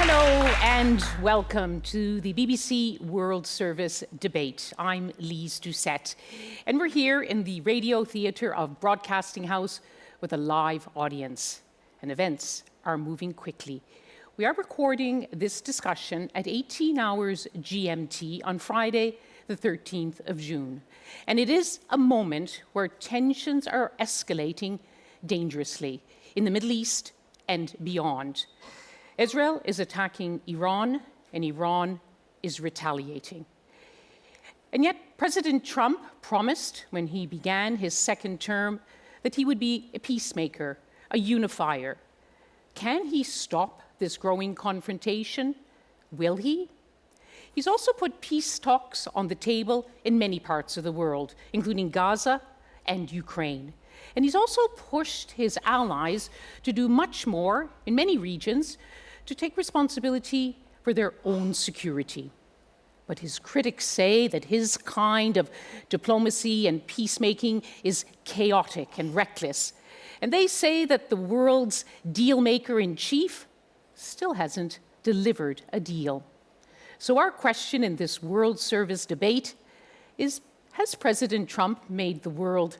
Hello and welcome to the BBC World Service debate. I'm Lyse Doucet, and we're here in the Radio Theatre of Broadcasting House with a live audience, and events are moving quickly. We are recording this discussion at 18 hours GMT on Friday, the 13th of June, and it is a moment where tensions are escalating dangerously in the Middle East and beyond. Israel is attacking Iran, and Iran is retaliating. And yet, President Trump promised when he began his second term that he would be a peacemaker, a unifier. Can he stop this growing confrontation? Will he? He's also put peace talks on the table in many parts of the world, including Gaza and Ukraine. And he's also pushed his allies to do much more in many regions to take responsibility for their own security. But his critics say that his kind of diplomacy and peacemaking is chaotic and reckless. And they say that the world's deal-maker-in-chief still hasn't delivered a deal. So our question in this World Service debate is, has President Trump made the world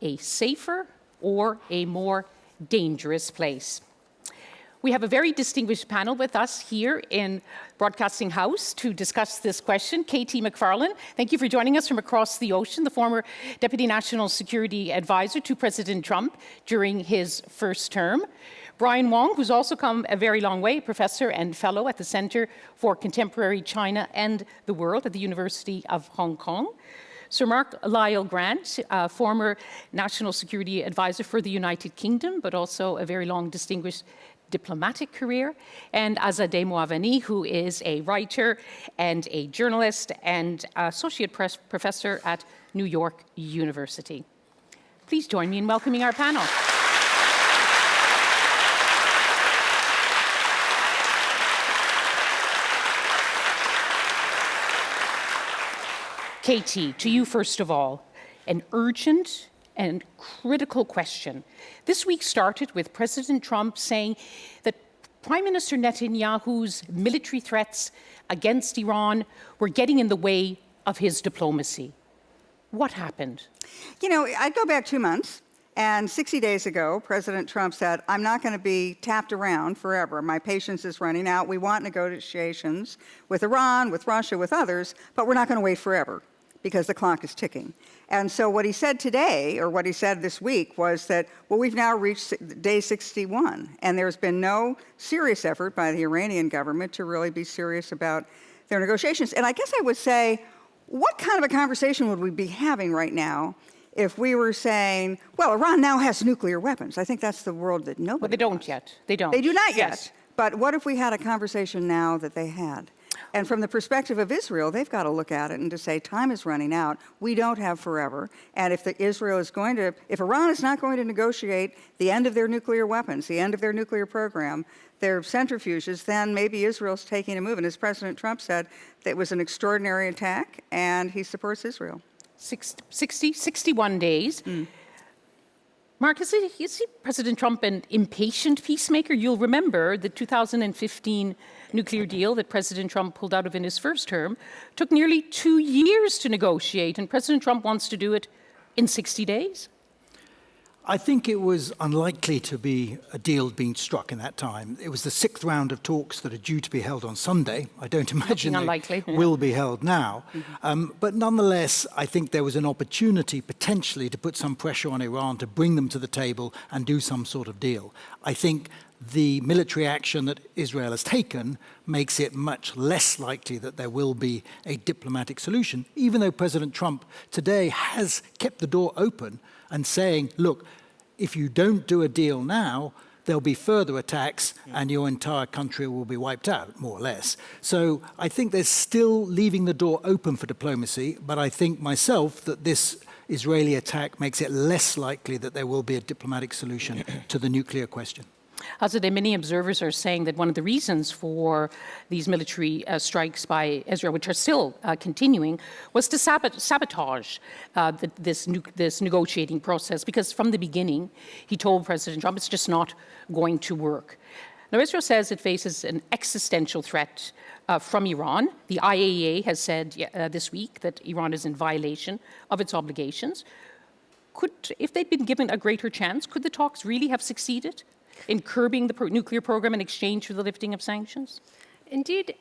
a safer or a more dangerous place? We have a very distinguished panel with us here in Broadcasting House to discuss this question. Katie McFarland, thank you for joining us from across the ocean, the former Deputy National Security Advisor to President Trump during his first term. Brian Wong, who's also come a very long way, professor and fellow at the Center for Contemporary China and the World at the University of Hong Kong. Sir Mark Lyall Grant, former National Security Advisor for the United Kingdom, but also a very long distinguished diplomatic career, and Azadeh Moaveni, who is a writer and a journalist and associate professor at New York University. Please join me in welcoming our panel. Katie, to you first of all, an urgent and critical question. This week started with President Trump saying that Prime Minister Netanyahu's military threats against Iran were getting in the way of his diplomacy. What happened? You know, I'd go back 2 months, and 60 days ago, President Trump said, I'm not going to be tapped around forever. My patience is running out. We want negotiations with Iran, with Russia, with others, but we're not going to wait forever, because the clock is ticking. And so what he said today, or what he said this week, was that, well, we've now reached day 61, and there's been no serious effort by the Iranian government to really be serious about their negotiations. And I guess I would say, what kind of a conversation would we be having right now if we were saying, well, Iran now has nuclear weapons? I think that's the world that nobody Well, they don't wants. yet. They don't. They do not Yes. yet. But what if we had a conversation now that they had? And from the perspective of Israel, they've got to look at it and to say, time is running out. We don't have forever. And if if Iran is not going to negotiate the end of their nuclear weapons, the end of their nuclear program, their centrifuges, then maybe Israel's taking a move. And as President Trump said, it was an extraordinary attack, and he supports Israel. 61 days. Mark, is President Trump an impatient peacemaker? You'll remember the 2015 nuclear deal that President Trump pulled out of in his first term took nearly 2 years to negotiate, and President Trump wants to do it in 60 days? I think it was unlikely to be a deal being struck in that time. It was the 6th round of talks that are due to be held on Sunday. I don't imagine they will be held now. But nonetheless, I think there was an opportunity potentially to put some pressure on Iran to bring them to the table and do some sort of deal. I think the military action that Israel has taken makes it much less likely that there will be a diplomatic solution, even though President Trump today has kept the door open and saying, look, if you don't do a deal now, there'll be further attacks and your entire country will be wiped out, more or less. So I think there's still leaving the door open for diplomacy, but I think myself that this Israeli attack makes it less likely that there will be a diplomatic solution to the nuclear question. Azadeh, many observers are saying that one of the reasons for these military strikes by Israel, which are still continuing, was to sabotage this negotiating process, because from the beginning, he told President Trump it's just not going to work. Now, Israel says it faces an existential threat from Iran. The IAEA has said this week that Iran is in violation of its obligations. If they'd been given a greater chance, could the talks really have succeeded in curbing the nuclear program in exchange for the lifting of sanctions? Indeed,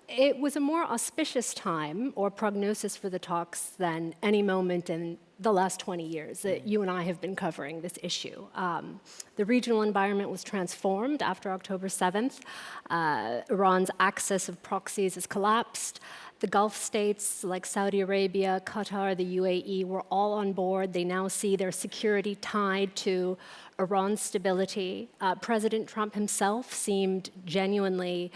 it was a more auspicious time or prognosis for the talks than any moment in the last 20 years that you and I have been covering this issue. The regional environment was transformed after October 7th. Iran's axis of proxies has collapsed. The Gulf states like Saudi Arabia, Qatar, the UAE were all on board. They now see their security tied to Iran's stability. President Trump himself seemed genuinely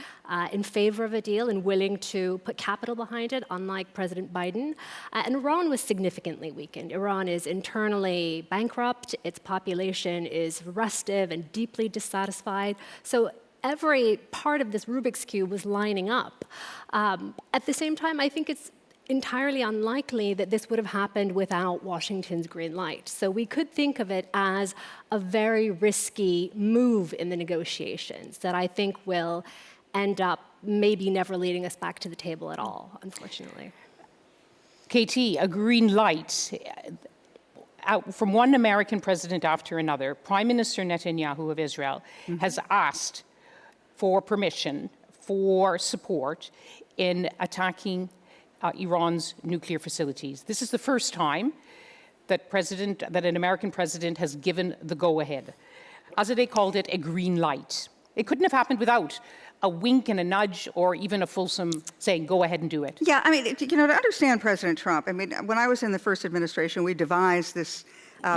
in favor of a deal and willing to put capital behind it, unlike President Biden. And Iran was significantly weakened. Iran is internally bankrupt. Its population is restive and deeply dissatisfied. So every part of this Rubik's Cube was lining up. At the same time, I think it's entirely unlikely that this would have happened without Washington's green light. So we could think of it as a very risky move in the negotiations that I think will end up maybe never leading us back to the table at all, unfortunately. Katie, a green light. From one American president after another, Prime Minister Netanyahu of Israel has asked for permission, for support in attacking Iran's nuclear facilities. This is the first time that an American president has given the go-ahead. Azadeh called it a green light. It couldn't have happened without a wink and a nudge or even a fulsome saying, go ahead and do it. Yeah, I mean, to understand President Trump, I mean, when I was in the first administration, we devised this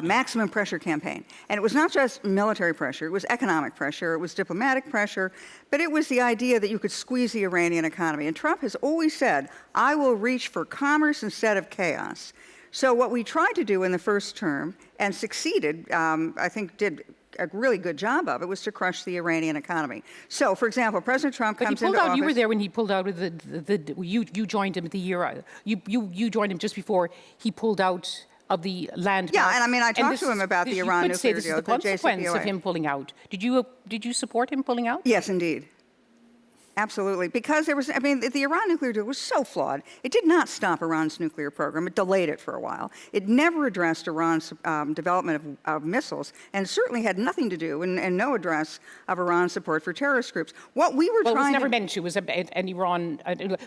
maximum pressure campaign. And it was not just military pressure, it was economic pressure, it was diplomatic pressure, but it was the idea that you could squeeze the Iranian economy. And Trump has always said, I will reach for commerce instead of chaos. So what we tried to do in the first term, and succeeded, I think did a really good job of it, was to crush the Iranian economy. So, for example, President Trump comes into office. You were there when he pulled out of you joined him at the year, you joined him just before he pulled out of the land. Yeah, and I mean, I talked to him about the Iran nuclear deal. The consequence of him pulling out. Did you support him pulling out? Yes, indeed. Absolutely, because there was, I mean, the Iran nuclear deal was so flawed. It did not stop Iran's nuclear program. It delayed it for a while. It never addressed Iran's development of missiles, and certainly had nothing to do, and no address of Iran's support for terrorist groups. What we were trying to... Well, it was never mentioned. It was an Iran...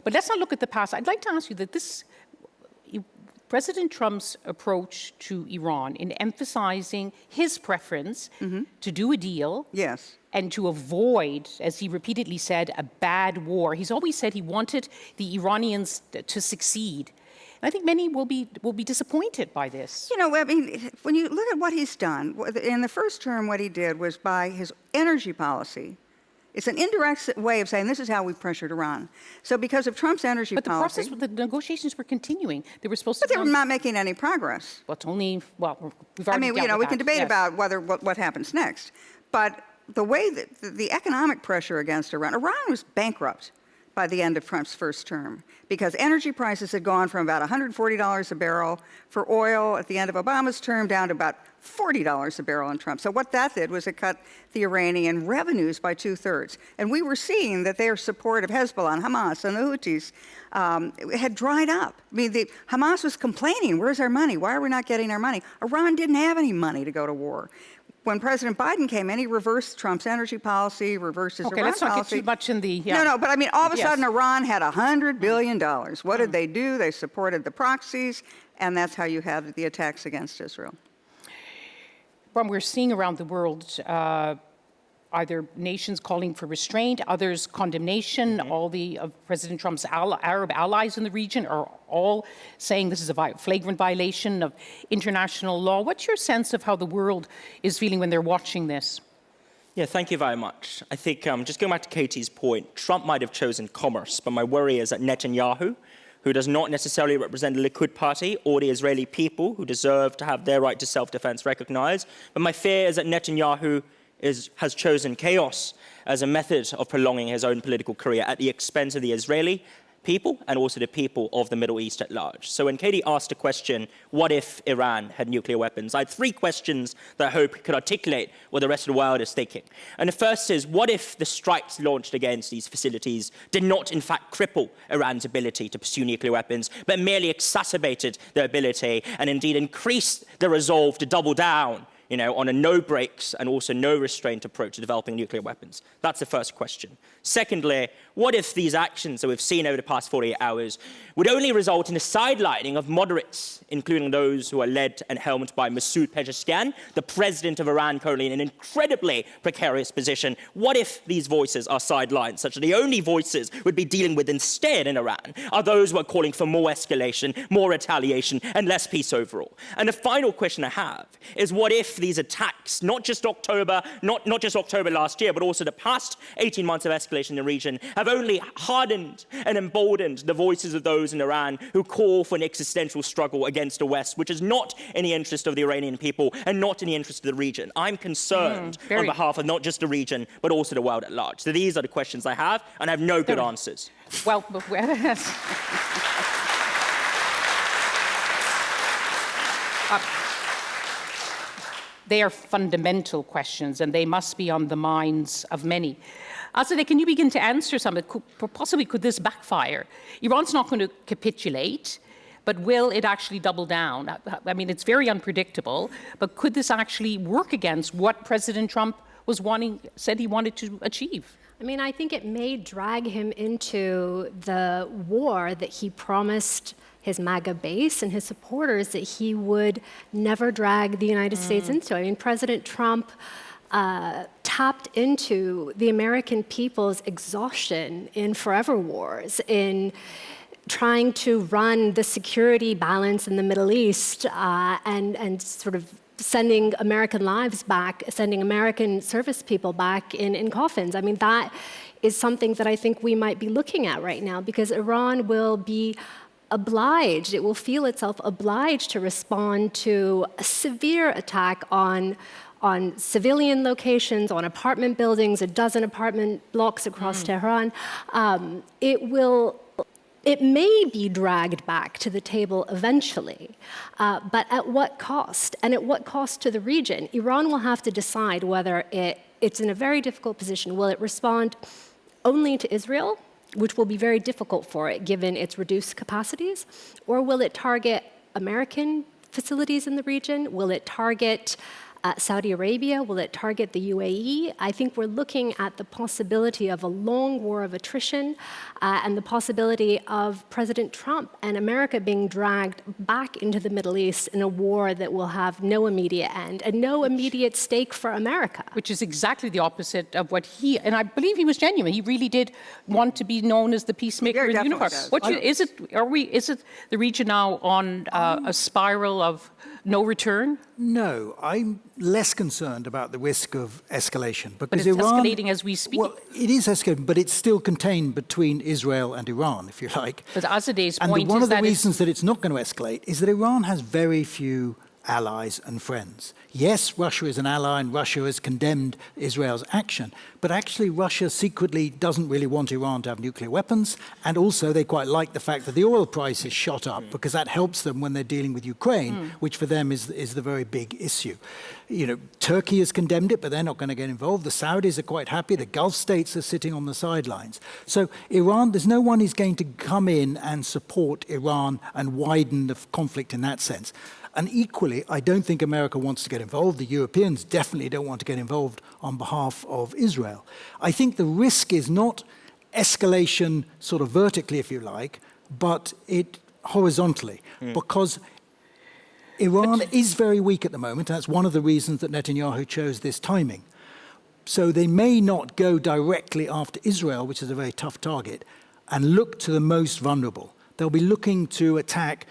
But let's not look at the past. I'd like to ask you that this... President Trump's approach to Iran in emphasizing his preference to do a deal and to avoid, as he repeatedly said, a bad war. He's always said he wanted the Iranians to succeed. And I think many will be disappointed by this. You know, I mean, when you look at what he's done, in the first term, what he did was by his energy policy. It's an indirect way of saying this is how we pressured Iran. So because of Trump's energy policy... But the negotiations were continuing. They were supposed to... But they were not making any progress. Well, it's only... Well, we've already I mean, you know, we can debate yes. about what happens next. But the way that the economic pressure against Iran was bankrupt by the end of Trump's first term, because energy prices had gone from about $140 a barrel for oil at the end of Obama's term down to about $40 a barrel in Trump. So what that did was it cut the Iranian revenues by 2/3. And we were seeing that their support of Hezbollah and Hamas and the Houthis had dried up. I mean, Hamas was complaining, where's our money? Why are we not getting our money? Iran didn't have any money to go to war. When President Biden came in, he reversed Trump's energy policy, reversed his Iran policy. Okay, let's not get too much in the... Yeah. No, but I mean, all of a sudden, Iran had $100 billion. What did they do? They supported the proxies, and that's how you had the attacks against Israel. Well, we're seeing around the world either nations calling for restraint, others condemnation. All the President Trump's Arab allies in the region are all saying this is a flagrant violation of international law. What's your sense of how the world is feeling when they're watching this? Yeah, thank you very much. I think, just going back to Katie's point, Trump might have chosen commerce, but my worry is that Netanyahu, who does not necessarily represent the Likud party or the Israeli people who deserve to have their right to self-defense recognized, but my fear is that Netanyahu has chosen chaos as a method of prolonging his own political career at the expense of the Israeli people and also the people of the Middle East at large. So when Katie asked the question, what if Iran had nuclear weapons? I had three questions that I hope could articulate what the rest of the world is thinking. And the first is, what if the strikes launched against these facilities did not, in fact, cripple Iran's ability to pursue nuclear weapons, but merely exacerbated their ability and indeed increased the resolve to double down on a no brakes and also no restraint approach to developing nuclear weapons? That's the first question. Secondly, what if these actions that we've seen over the past 48 hours would only result in the sidelining of moderates, including those who are led and helmed by Masoud Pezeshkian, the president of Iran, currently in an incredibly precarious position? What if these voices are sidelined, such that the only voices we'd be dealing with instead in Iran are those who are calling for more escalation, more retaliation, and less peace overall? And the final question I have is, what if these attacks, not just October last year, but also the past 18 months of escalation in the region, have only hardened and emboldened the voices of those in Iran who call for an existential struggle against the West, which is not in the interest of the Iranian people and not in the interest of the region. I'm concerned on behalf of not just the region, but also the world at large. So these are the questions I have, and I have no good answers. Well, they are fundamental questions, and they must be on the minds of many. Azadeh, can you begin to answer some? Possibly could this backfire? Iran's not going to capitulate, but will it actually double down? I mean, it's very unpredictable, but could this actually work against what President Trump said he wanted to achieve? I mean, I think it may drag him into the war that he promised his MAGA base and his supporters that he would never drag the United States into. I mean, President Trump tapped into the American people's exhaustion in forever wars, in trying to run the security balance in the Middle East and sort of sending American lives back, sending American service people back in coffins. I mean, that is something that I think we might be looking at right now, because Iran will be obliged, it will feel itself obliged to respond to a severe attack on civilian locations, on apartment buildings, a dozen apartment blocks across Tehran. It may be dragged back to the table eventually, but at what cost? And at what cost to the region? Iran will have to decide whether it's in a very difficult position. Will it respond only to Israel, which will be very difficult for it given its reduced capacities, or will it target American facilities in the region? Will it target Saudi Arabia? Will it target the UAE? I think we're looking at the possibility of a long war of attrition and the possibility of President Trump and America being dragged back into the Middle East in a war that will have no immediate end and no immediate stake for America. Which is exactly the opposite of what and I believe he was genuine. He really did want to be known as the peacemaker in the universe. Is it the region now on a spiral of no return? No, I'm less concerned about the risk of escalation. Because but it's Iran, escalating as we speak. Well, it is escalating, but it's still contained between Israel and Iran, if you like. But Azadeh's point and one of the reasons that it's not going to escalate is that Iran has very few allies and friends. Yes, Russia is an ally and Russia has condemned Israel's action, but actually Russia secretly doesn't really want Iran to have nuclear weapons, and also they quite like the fact that the oil price is shot up because that helps them when they're dealing with Ukraine, which for them is the very big issue. You know, Turkey has condemned it, but they're not going to get involved. The Saudis are quite happy. The Gulf states are sitting on the sidelines. So Iran, there's no one who's going to come in and support Iran and widen the conflict in that sense. And equally, I don't think America wants to get involved. The Europeans definitely don't want to get involved on behalf of Israel. I think the risk is not escalation sort of vertically, if you like, but it horizontally, because Iran is very weak at the moment. That's one of the reasons that Netanyahu chose this timing. So they may not go directly after Israel, which is a very tough target, and look to the most vulnerable. They'll be looking to attack,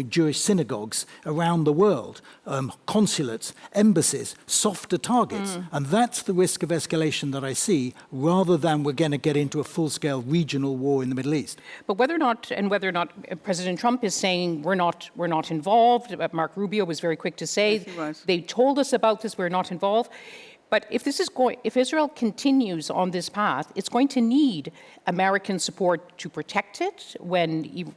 Jewish synagogues around the world, consulates, embassies, softer targets. And that's the risk of escalation that I see, rather than we're going to get into a full-scale regional war in the Middle East. But whether or not President Trump is saying we're not involved, Mark Rubio was very quick to say, yes, he was. They told us about this, we're not involved. But if Israel continues on this path, it's going to need American support to protect it when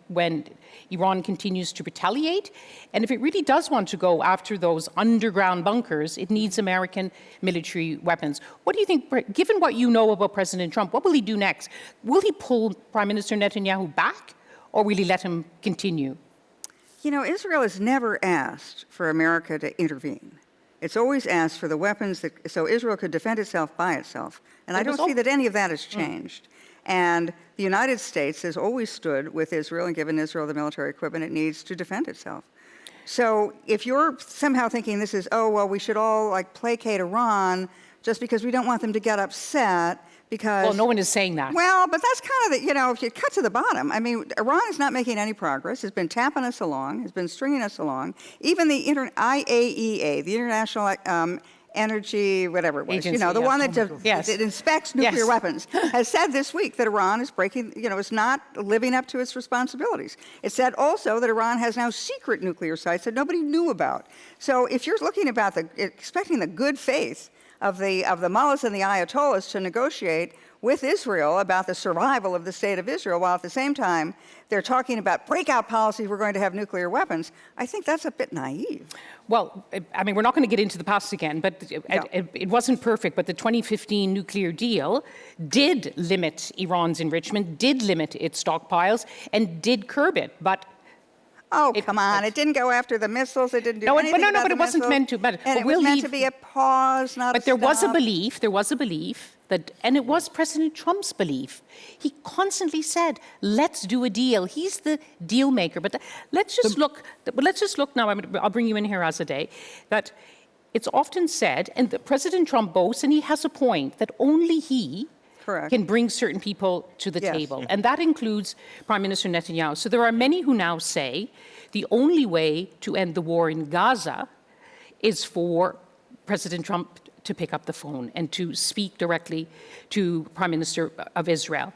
Iran continues to retaliate. And if it really does want to go after those underground bunkers, it needs American military weapons. What do you think, given what you know about President Trump, what will he do next? Will he pull Prime Minister Netanyahu back, or will he let him continue? You know, Israel has never asked for America to intervene. It's always asked for the weapons so Israel could defend itself by itself. And I don't see that any of that has changed. And the United States has always stood with Israel and given Israel the military equipment it needs to defend itself. So if you're somehow thinking this is, oh, well, we should all like placate Iran just because we don't want them to get upset, because... Well, no one is saying that. Well, but that's kind of the, you know, if you cut to the bottom, I mean, Iran is not making any progress. It's been tapping us along. It's been stringing us along. Even the IAEA, the International Energy, whatever it was, Agency, you know, the one that inspects nuclear weapons, has said this week that Iran is breaking, you know, is not living up to its responsibilities. It said also that Iran has now secret nuclear sites that nobody knew about. So if you're looking about expecting the good faith of the mullahs and the ayatollahs to negotiate with Israel about the survival of the state of Israel, while at the same time they're talking about breakout policies, we're going to have nuclear weapons, I think that's a bit naive. Well, I mean, we're not going to get into the past again, but it wasn't perfect. But the 2015 nuclear deal did limit Iran's enrichment, did limit its stockpiles, and did curb it. But oh, come on. It didn't go after the missiles. It didn't do anything about the but it wasn't missiles. meant to. But And it we'll was meant leave, to be a pause, not But a there stop. was a belief that, and it was President Trump's belief. He constantly said, let's do a deal. He's the deal maker. But let's just look now. I'll bring you in here, Azadeh, that it's often said, and President Trump boasts, and he has a point, that only he can bring certain people to the table. And that includes Prime Minister Netanyahu. So there are many who now say the only way to end the war in Gaza is for President Trump to pick up the phone and to speak directly to Prime Minister of Israel.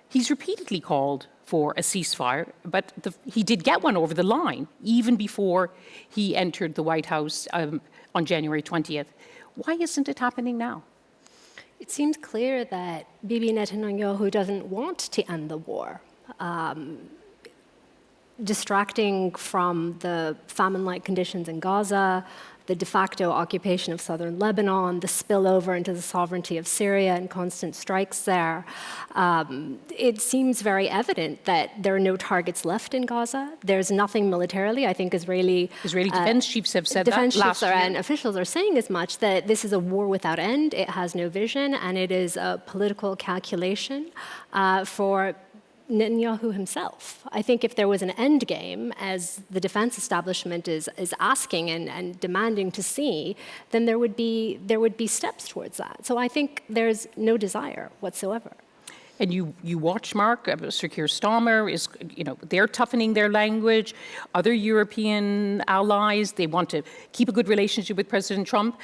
He's repeatedly called for a ceasefire, but he did get one over the line even before he entered the White House on January 20th. Why isn't it happening now? It seems clear that Bibi Netanyahu doesn't want to end the war. Distracting from the famine-like conditions in Gaza, the de facto occupation of southern Lebanon, the spillover into the sovereignty of Syria and constant strikes there. It seems very evident that there are no targets left in Gaza. There's nothing militarily. I think Israeli defense chiefs have said defense that chiefs and officials are saying as much, that this is a war without end. It has no vision, and it is a political calculation for Netanyahu himself. I think if there was an end game, as the defense establishment is asking and demanding to see, then there would be steps towards that. So I think there's no desire whatsoever. And you watch, Mark, Sir Keir Starmer is, they're toughening their language. Other European allies, they want to keep a good relationship with President Trump,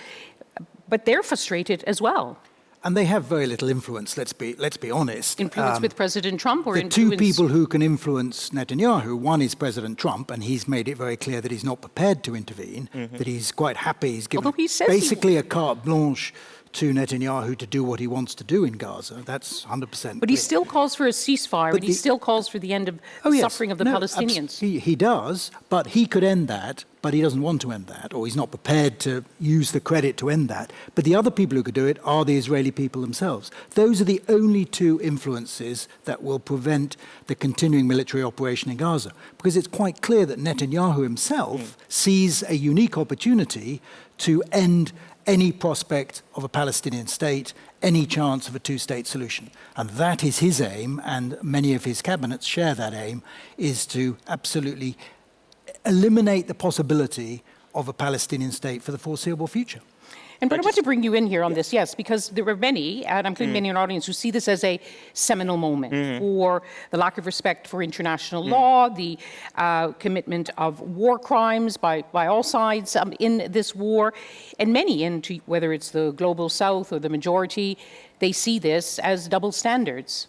but they're frustrated as well. And they have very little influence, let's be honest. Influence with President Trump, or the influence... two people who can influence Netanyahu, one is President Trump, and he's made it very clear that he's not prepared to intervene, that he's quite happy. He's given basically a carte blanche to Netanyahu to do what he wants to do in Gaza. That's 100%. But he still calls for a ceasefire, and he still calls for the end of the suffering of the Palestinians. He does, but he could end that, but he doesn't want to end that, or he's not prepared to use the credit to end that. But the other people who could do it are the Israeli people themselves. Those are the only two influences that will prevent the continuing military operation in Gaza, because it's quite clear that Netanyahu himself sees a unique opportunity to end any prospect of a Palestinian state, any chance of a two-state solution. And that is his aim, and many of his cabinets share that aim, is to absolutely eliminate the possibility of a Palestinian state for the foreseeable future. And but I want to bring you in here on this, yes, because there are many, and I'm including many in our audience, who see this as a seminal moment for the lack of respect for international law, the commitment of war crimes by all sides in this war, and many, whether it's the global south or the majority, they see this as double standards.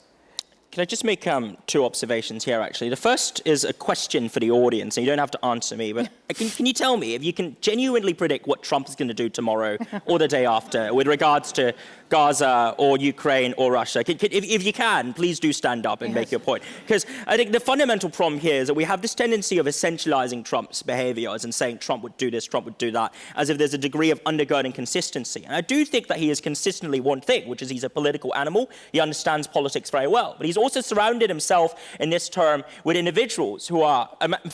Can I just make two observations here, actually? The first is a question for the audience, and you don't have to answer me, but can you tell me if you can genuinely predict what Trump is going to do tomorrow or the day after with regards to Gaza or Ukraine or Russia? If you can, please do stand up and make your point. Because I think the fundamental problem here is that we have this tendency of essentializing Trump's behaviors and saying Trump would do this, Trump would do that, as if there's a degree of undergirding consistency. And I do think that he is consistently one thing, which is he's a political animal. He understands politics very well. But he's also surrounded himself in this term with individuals who are,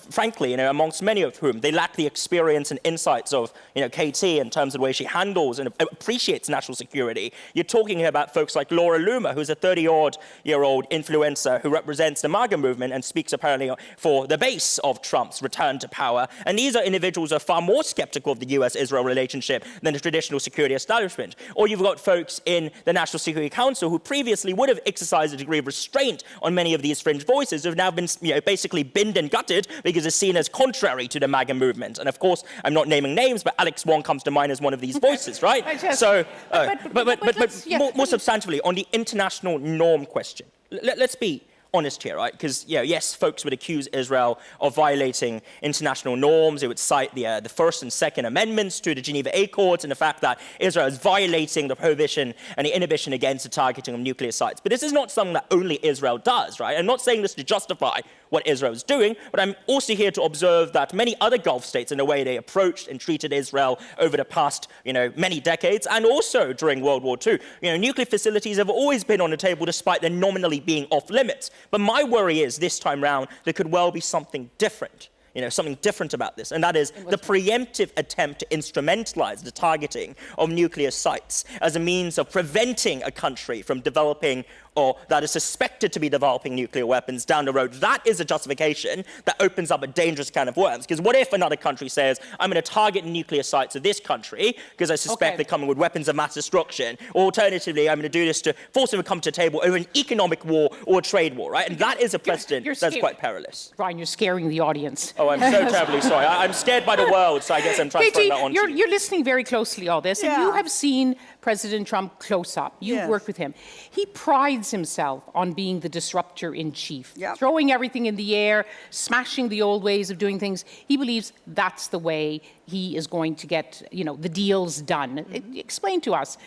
frankly, amongst many of whom they lack the experience and insights of, KT in terms of the way she handles and appreciates national security. You're talking here about folks like Laura Loomer, who's a 30-odd-year-old influencer who represents the MAGA movement and speaks apparently for the base of Trump's return to power. And these are individuals who are far more skeptical of the US-Israel relationship than the traditional security establishment. Or you've got folks in the National Security Council who previously would have exercised a degree of restraint on many of these fringe voices who have now been basically binned and gutted because it's seen as contrary to the MAGA movement. And of course, I'm not naming names, but Alex Wong comes to mind as one of these voices, right? So, more substantively, on the international norm question, let's be honest here, right? Because, yes, folks would accuse Israel of violating international norms. They would cite the First and Second Amendments to the Geneva Accords and the fact that Israel is violating the prohibition and the inhibition against the targeting of nuclear sites. But this is not something that only Israel does, right? I'm not saying this to justify what Israel is doing, but I'm also here to observe that many other Gulf states, in the way they approached and treated Israel over the past, many decades, and also during World War II, nuclear facilities have always been on the table despite them nominally being off limits. But my worry is this time round, there could well be something different. Something different about this, and that is the preemptive attempt to instrumentalize the targeting of nuclear sites as a means of preventing a country from developing or that is suspected to be developing nuclear weapons down the road. That is a justification that opens up a dangerous can of worms. Because what if another country says, I'm going to target nuclear sites of this country because I suspect they're coming with weapons of mass destruction, or alternatively, I'm going to do this to force them to come to the table over an economic war or a trade war, right? And that is a precedent that's quite perilous. Brian, you're scaring the audience. Oh, I'm so terribly sorry. I'm scared by the world, so I guess I'm transferring that on to you. You're listening very closely all this, and you have seen President Trump close up. You've worked with him. He prides himself on being the disruptor-in-chief, throwing everything in the air, smashing the old ways of doing things. He believes that's the way he is going to get, the deals done. Explain to us.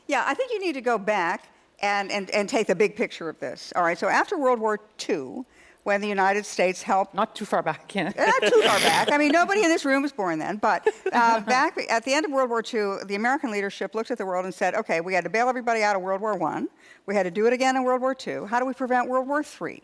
Yeah, I think you need to go back and take the big picture of this. All right, so after World War II, when the United States helped... Not too far back, Not too far back. I mean, nobody in this room was born then. But back at the end of World War II, the American leadership looked at the world and said, okay, we had to bail everybody out of World War I. We had to do it again in World War II. How do we prevent World War III?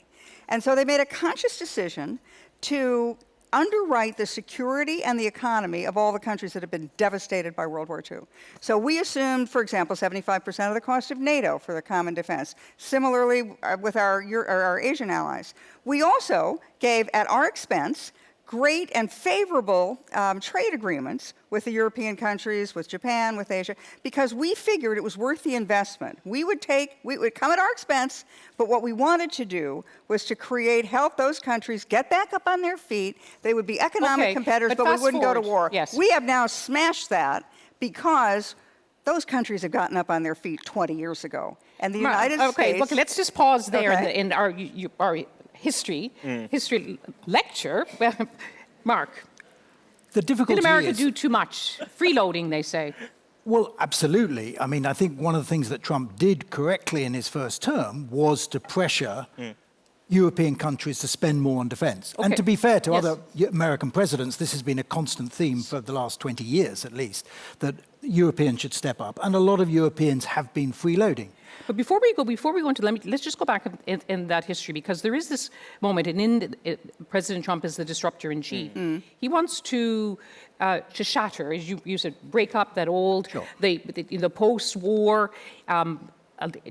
And so they made a conscious decision to underwrite the security and the economy of all the countries that have been devastated by World War II. So we assumed, for example, 75% of the cost of NATO for the common defense. Similarly, with our Asian allies. We also gave, at our expense, great and favorable trade agreements with the European countries, with Japan, with Asia, because we figured it was worth the investment. We would come at our expense, but what we wanted to do was to help those countries get back up on their feet. They would be economic competitors, but we wouldn't go to war. Yes. We have now smashed that because those countries have gotten up on their feet 20 years ago. And the United States... Okay, look, let's just pause there in our history lecture. Mark, the difficulty did America do too much? Freeloading, they say. Well, absolutely. I mean, I think one of the things that Trump did correctly in his first term was to pressure European countries to spend more on defense. And to be fair to other American presidents, this has been a constant theme for the last 20 years at least, that Europeans should step up. And a lot of Europeans have been freeloading. But before we go into, let's just go back in that history, because there is this moment, and President Trump is the disruptor-in-chief. He wants to shatter, as you said, break up that old, the post-war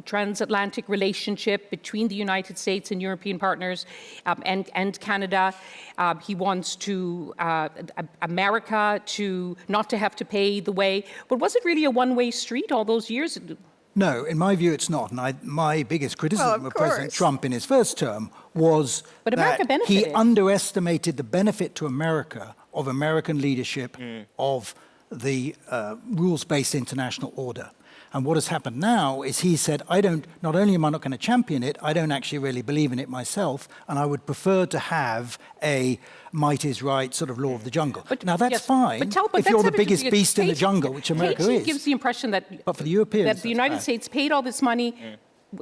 transatlantic relationship between the United States and European partners and Canada. He wants to America not to have to pay the way. But was it really a one-way street all those years? No, in my view, it's not. And my biggest criticism of President Trump in his first term was that he underestimated the benefit to America of American leadership of the rules-based international order. And what has happened now is he said, not only am I not going to champion it, I don't actually really believe in it myself, and I would prefer to have a might is right sort of law of the jungle. But, now, that's fine if you're the biggest beast in the jungle, which America is. gives the impression that, but for the Europeans, that the United States paid all this money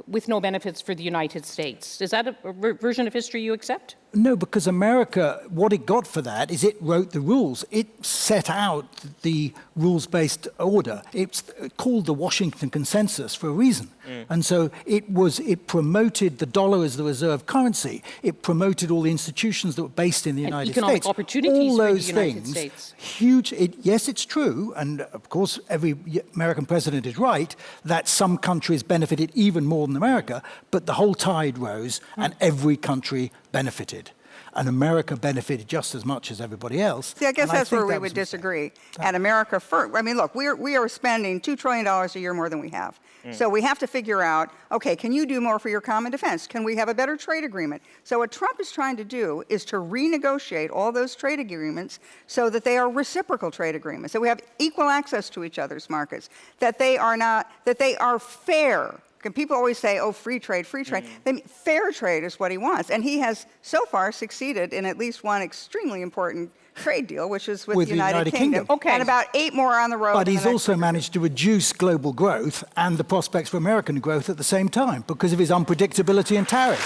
with no benefits for the United States. Is that a version of history you accept? No, because America, what it got for that is it wrote the rules. It set out the rules-based order. It's called the Washington Consensus for a reason. And so it promoted the dollar as the reserve currency. It promoted all the institutions that were based in the United economic States. opportunities all those for the United things, States. huge. Yes, it's true. And of course, every American president is right that some countries benefited even more than America, but the whole tide rose and every country benefited. And America benefited just as much as everybody else. See, I guess that's where we would disagree. At America first, I mean, look, we are spending $2 trillion a year more than we have. So we have to figure out, okay, can you do more for your common defense? Can we have a better trade agreement? So what Trump is trying to do is to renegotiate all those trade agreements so that they are reciprocal trade agreements, that we have equal access to each other's markets, that they are fair. People always say, oh, free trade, free trade. Fair trade is what he wants. And he has so far succeeded in at least one extremely important trade deal, which is with the United Kingdom. Okay. And about 8 more on the road. But he's also managed to reduce global growth and the prospects for American growth at the same time because of his unpredictability and tariffs.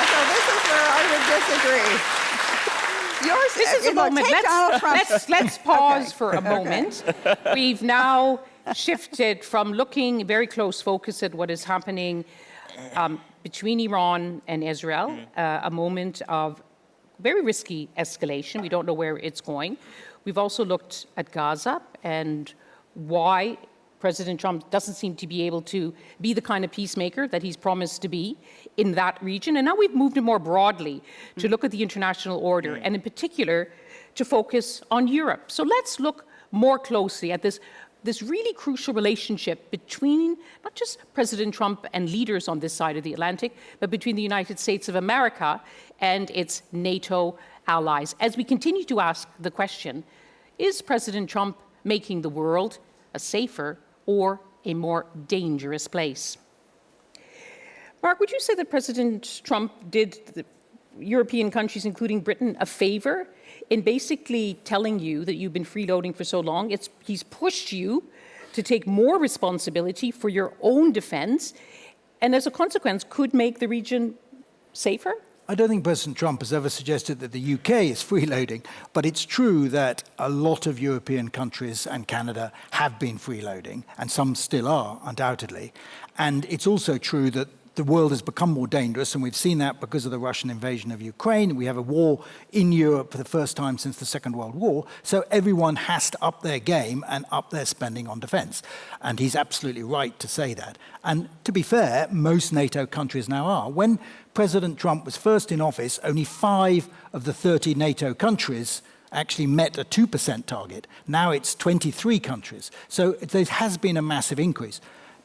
So this is where I would disagree. This is a moment. Let's pause for a moment. We've now shifted from looking very close focus at what is happening between Iran and Israel, a moment of very risky escalation. We don't know where it's going. We've also looked at Gaza and why President Trump doesn't seem to be able to be the kind of peacemaker that he's promised to be in that region. And now we've moved it more broadly to look at the international order and in particular to focus on Europe. So let's look more closely at this really crucial relationship between not just President Trump and leaders on this side of the Atlantic, but between the United States of America and its NATO allies. As we continue to ask the question, is President Trump making the world a safer or a more dangerous place? Mark, would you say that President Trump did the European countries, including Britain, a favor in basically telling you that you've been freeloading for so long? He's pushed you to take more responsibility for your own defense, and as a consequence, could make the region safer? I don't think President Trump has ever suggested that the UK is freeloading, but it's true that a lot of European countries and Canada have been freeloading, and some still are, undoubtedly. And it's also true that the world has become more dangerous, and we've seen that because of the Russian invasion of Ukraine. We have a war in Europe for the first time since the Second World War, so everyone has to up their game and up their spending on defense. And he's absolutely right to say that. And to be fair, most NATO countries now are. When President Trump was first in office, only 5 of the 30 NATO countries actually met a 2% target. Now it's 23 countries. So there has been a massive increase.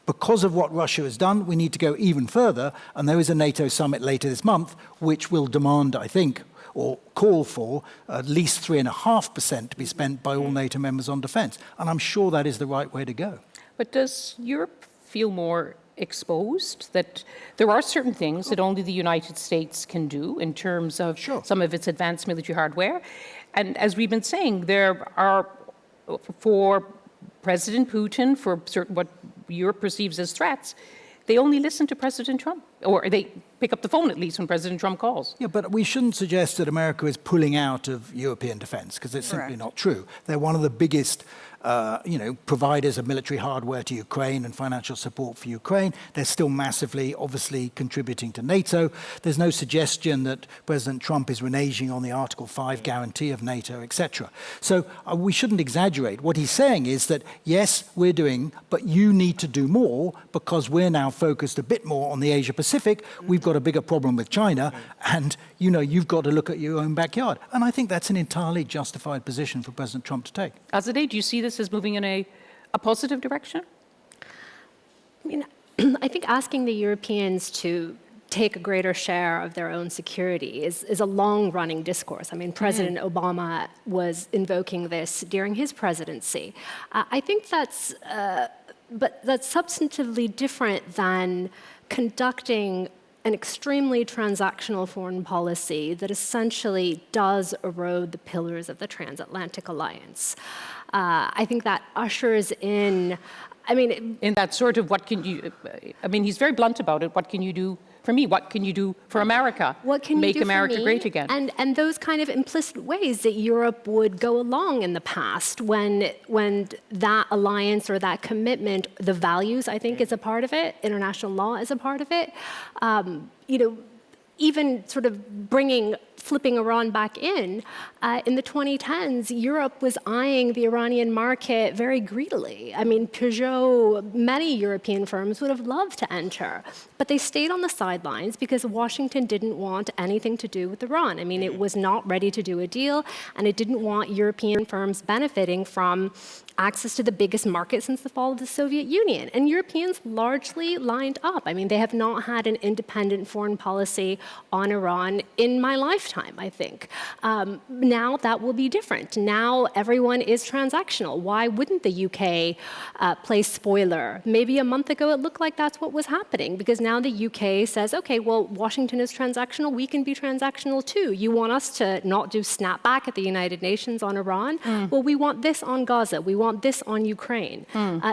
Because of what Russia has done, we need to go even further, and there is a NATO summit later this month, which will demand, I think, or call for at least 3.5% to be spent by all NATO members on defense. And I'm sure that is the right way to go. But does Europe feel more exposed, that there are certain things that only the United States can do in terms of some of its advanced military hardware? And as we've been saying, there are, for President Putin, for certain what Europe perceives as threats, they only listen to President Trump, or they pick up the phone at least when President Trump calls. Yeah, but we shouldn't suggest that America is pulling out of European defense, because it's simply not true. They're one of the biggest providers of military hardware to Ukraine and financial support for Ukraine. They're still massively, obviously, contributing to NATO. There's no suggestion that President Trump is reneging on the Article 5 guarantee of NATO, etc. So we shouldn't exaggerate. What he's saying is that, yes, we're doing, but you need to do more because we're now focused a bit more on the Asia-Pacific. We've got a bigger problem with China, and, you've got to look at your own backyard. And I think that's an entirely justified position for President Trump to take. Azadeh, do you see this as moving in a positive direction? I mean, I think asking the Europeans to take a greater share of their own security is a long-running discourse. I mean, President Obama was invoking this during his presidency. I think but that's substantively different than conducting an extremely transactional foreign policy that essentially does erode the pillars of the transatlantic alliance. I think that ushers in, in that sort of he's very blunt about it. What can you do for me? What can you do for America? What can you make do America for me? great again? And those kind of implicit ways that Europe would go along in the past when that alliance or that commitment, the values, I think, is a part of it, international law is a part of it. Even sort of flipping Iran back in the 2010s, Europe was eyeing the Iranian market very greedily. I mean, Peugeot, many European firms would have loved to enter, but they stayed on the sidelines because Washington didn't want anything to do with Iran. I mean, it was not ready to do a deal, and it didn't want European firms benefiting from access to the biggest market since the fall of the Soviet Union. And Europeans largely lined up. I mean, they have not had an independent foreign policy on Iran in my lifetime, I think. Now that will be different. Now everyone is transactional. Why wouldn't the UK play spoiler? Maybe a month ago it looked like that's what was happening, because now the UK says, okay, well, Washington is transactional, we can be transactional too. You want us to not do snapback at the United Nations on Iran? Well, we want this on Gaza. We want this on Ukraine.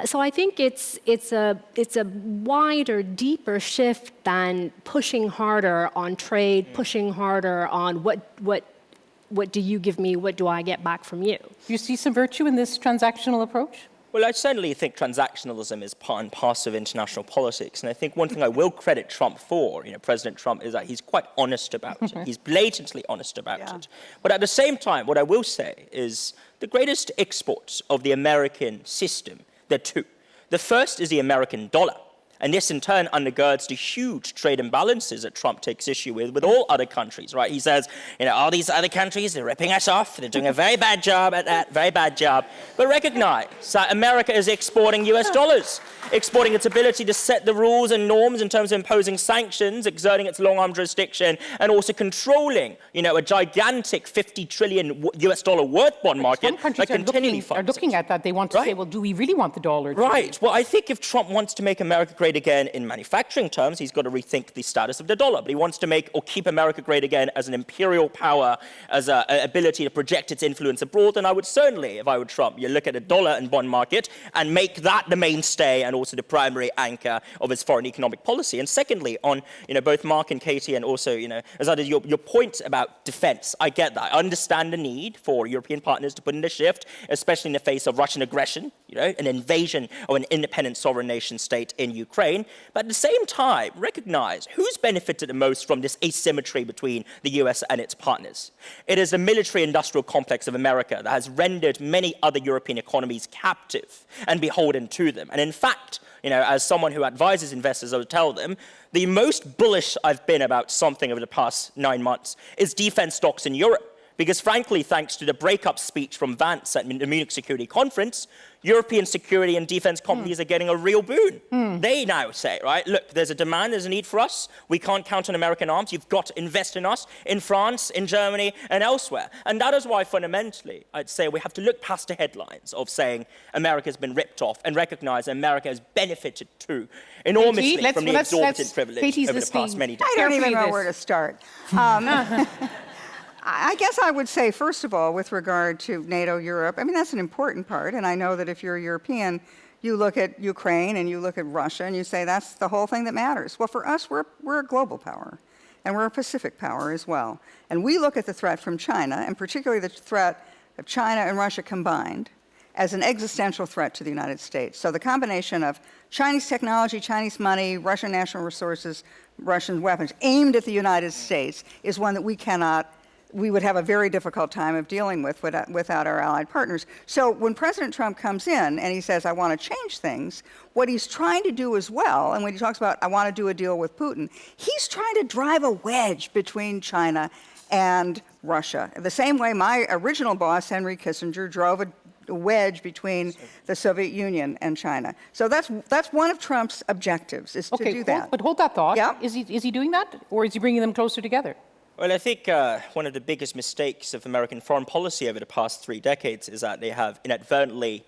So I think it's a wider, deeper shift than pushing harder on trade, pushing harder on what do you give me, what do I get back from you? Do you see some virtue in this transactional approach? Well, I certainly think transactionalism is part and parcel of international politics. And I think one thing I will credit Trump for, President Trump, is that he's quite honest about it. He's blatantly honest about it. But at the same time, what I will say is the greatest exports of the American system, there are two. The first is the American dollar. And this, in turn, undergirds the huge trade imbalances that Trump takes issue with all other countries, right? He says, all these other countries, they're ripping us off. They're doing a very bad job at that, very bad job. But recognize that America is exporting US dollars, exporting its ability to set the rules and norms in terms of imposing sanctions, exerting its long-arm jurisdiction, and also controlling, a gigantic $50 trillion US dollar worth bond market that continually are looking at that. They want to say, well, do we really want the dollar? Right. Well, I think if Trump wants to make America great again in manufacturing terms, he's got to rethink the status of the dollar. But he wants to make or keep America great again as an imperial power, as an ability to project its influence abroad. And I would certainly, if I were Trump, you look at the dollar and bond market and make that the mainstay and also the primary anchor of his foreign economic policy. And secondly, on both Mark and Katie, and also Azadeh, your point about defense, I get that. I understand the need for European partners to put in a shift, especially in the face of Russian aggression, an invasion of an independent sovereign nation state in Ukraine. But at the same time, recognize who's benefited the most from this asymmetry between the US and its partners. It is the military-industrial complex of America that has rendered many other European economies captive and beholden to them. And in fact, as someone who advises investors, I would tell them, the most bullish I've been about something over the past 9 months is defense stocks in Europe. Because frankly, thanks to the breakup speech from Vance at the Munich Security Conference, European security and defense companies are getting a real boon. They now say, right, look, there's a demand, there's a need for us. We can't count on American arms. You've got to invest in us, in France, in Germany, and elsewhere. And that is why, fundamentally, I'd say we have to look past the headlines of saying America's been ripped off and recognize America has benefited too enormously from the exorbitant privilege over the past many decades. I don't even know where to start. I guess I would say, first of all, with regard to NATO, Europe, that's an important part. And I know that if you're a European, you look at Ukraine and you look at Russia and you say that's the whole thing that matters. Well, for us, we're a global power. And we're a Pacific power as well. And we look at the threat from China, and particularly the threat of China and Russia combined, as an existential threat to the United States. So the combination of Chinese technology, Chinese money, Russian national resources, Russian weapons aimed at the United States is one that we would have a very difficult time of dealing with without our allied partners. So when President Trump comes in and he says, I want to change things, what he's trying to do as well, and when he talks about, I want to do a deal with Putin, he's trying to drive a wedge between China and Russia. The same way my original boss, Henry Kissinger, drove wedge between the Soviet Union and China. So that's one of Trump's objectives, is to do that. But hold that thought. Yeah. Is he doing that, or is he bringing them closer together? Well, I think one of the biggest mistakes of American foreign policy over the past 3 decades is that they have inadvertently,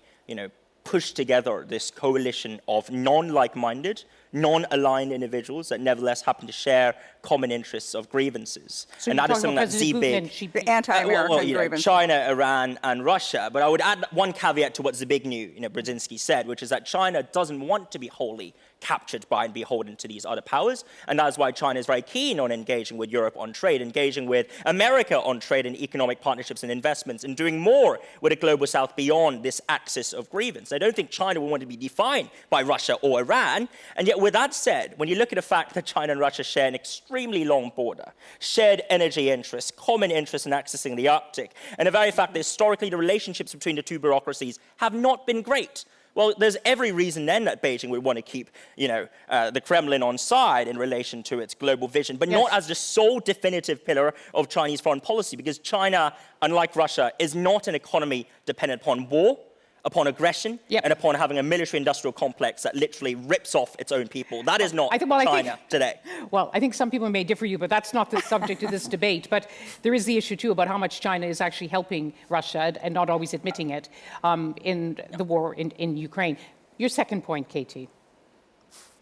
pushed together this coalition of non-like-minded, non-aligned individuals that nevertheless happen to share common interests of grievances. So and that is something that's The anti-American grievances. China, Iran, and Russia. But I would add one caveat to what Zbigniew Brzezinski said, which is that China doesn't want to be wholly captured by and beholden to these other powers. And that's why China is very keen on engaging with Europe on trade, engaging with America on trade and economic partnerships and investments, and doing more with the global south beyond this axis of grievance. I don't think China will want to be defined by Russia or Iran. And yet, with that said, when you look at the fact that China and Russia share an extremely long border, shared energy interests, common interests in accessing the Arctic, and the very fact that historically the relationships between the two bureaucracies have not been great, well, there's every reason then that Beijing would want to keep, the Kremlin on side in relation to its global vision, but not as the sole definitive pillar of Chinese foreign policy, because China, unlike Russia, is not an economy dependent upon war, upon aggression, and upon having a military-industrial complex that literally rips off its own people. That is not China today. Well, I think some people may differ you, but that's not the subject of this debate. But there is the issue, too, about how much China is actually helping Russia and not always admitting it in the war in Ukraine. Your second point, Katie.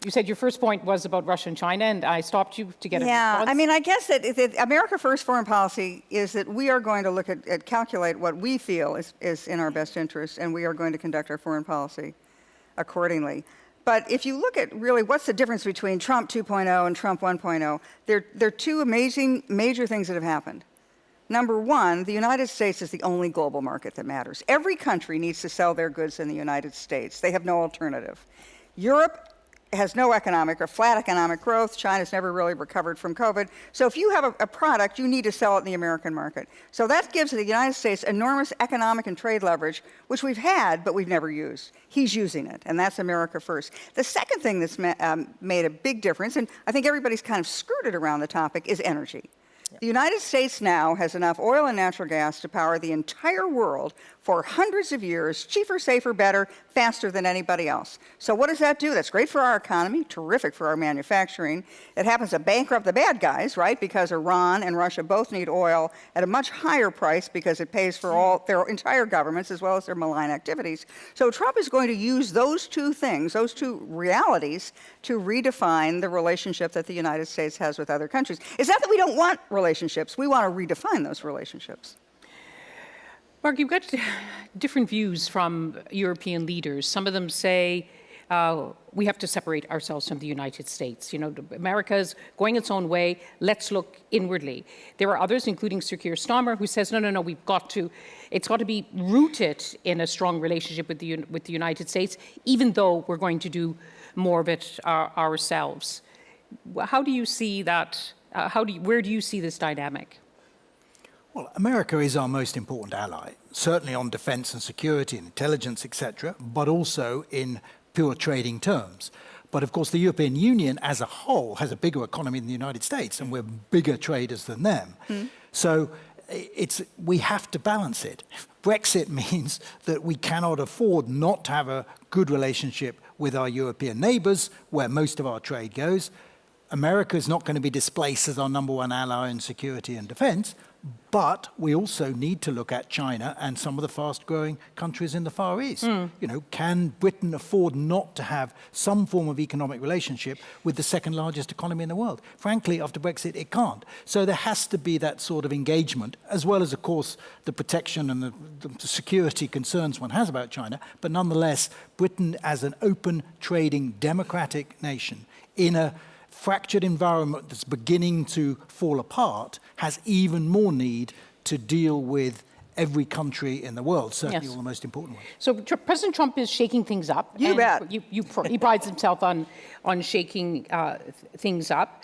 You said your first point was about Russia and China, and I stopped you to get a response. I mean, I guess that America First foreign policy is that we are going to look at calculate what we feel is in our best interest, and we are going to conduct our foreign policy accordingly. But if you look at really what's the difference between Trump 2.0 and Trump 1.0, there are two amazing major things that have happened. Number one, the United States is the only global market that matters. Every country needs to sell their goods in the United States. They have no alternative. Europe has no economic or flat economic growth. China's never really recovered from COVID. So if you have a product, you need to sell it in the American market. So that gives the United States enormous economic and trade leverage, which we've had, but we've never used. He's using it, and that's America First. The second thing that's made a big difference, and I think everybody's kind of skirted around the topic, is energy. The United States now has enough oil and natural gas to power the entire world for hundreds of years, cheaper, safer, better, faster than anybody else. So what does that do? That's great for our economy, terrific for our manufacturing. It happens to bankrupt the bad guys, right? Because Iran and Russia both need oil at a much higher price because it pays for all their entire governments as well as their malign activities. So Trump is going to use those two things, those two realities, to redefine the relationship that the United States has with other countries. It's not that we don't want relationships, we want to redefine those relationships. Mark, you've got different views from European leaders. Some of them say we have to separate ourselves from the United States. America's going its own way. Let's look inwardly. There are others, including Sir Keir Starmer, who says, no, it's got to be rooted in a strong relationship with the United States, even though we're going to do more of it ourselves. How do you see that? Where do you see this dynamic? Well, America is our most important ally, certainly on defense and security and intelligence, etc., but also in pure trading terms. But of course, the European Union as a whole has a bigger economy than the United States, and we're bigger traders than them. So we have to balance it. Brexit means that we cannot afford not to have a good relationship with our European neighbors, where most of our trade goes. America is not going to be displaced as our number one ally in security and defense, but we also need to look at China and some of the fast-growing countries in the Far East. Can Britain afford not to have some form of economic relationship with the second largest economy in the world? Frankly, after Brexit, it can't. So there has to be that sort of engagement, as well as, of course, the protection and the security concerns one has about China. But nonetheless, Britain, as an open, trading, democratic nation in a fractured environment that's beginning to fall apart, has even more need to deal with every country in the world, certainly all the most important ones. So President Trump is shaking things up. You bet. He prides himself on shaking things up.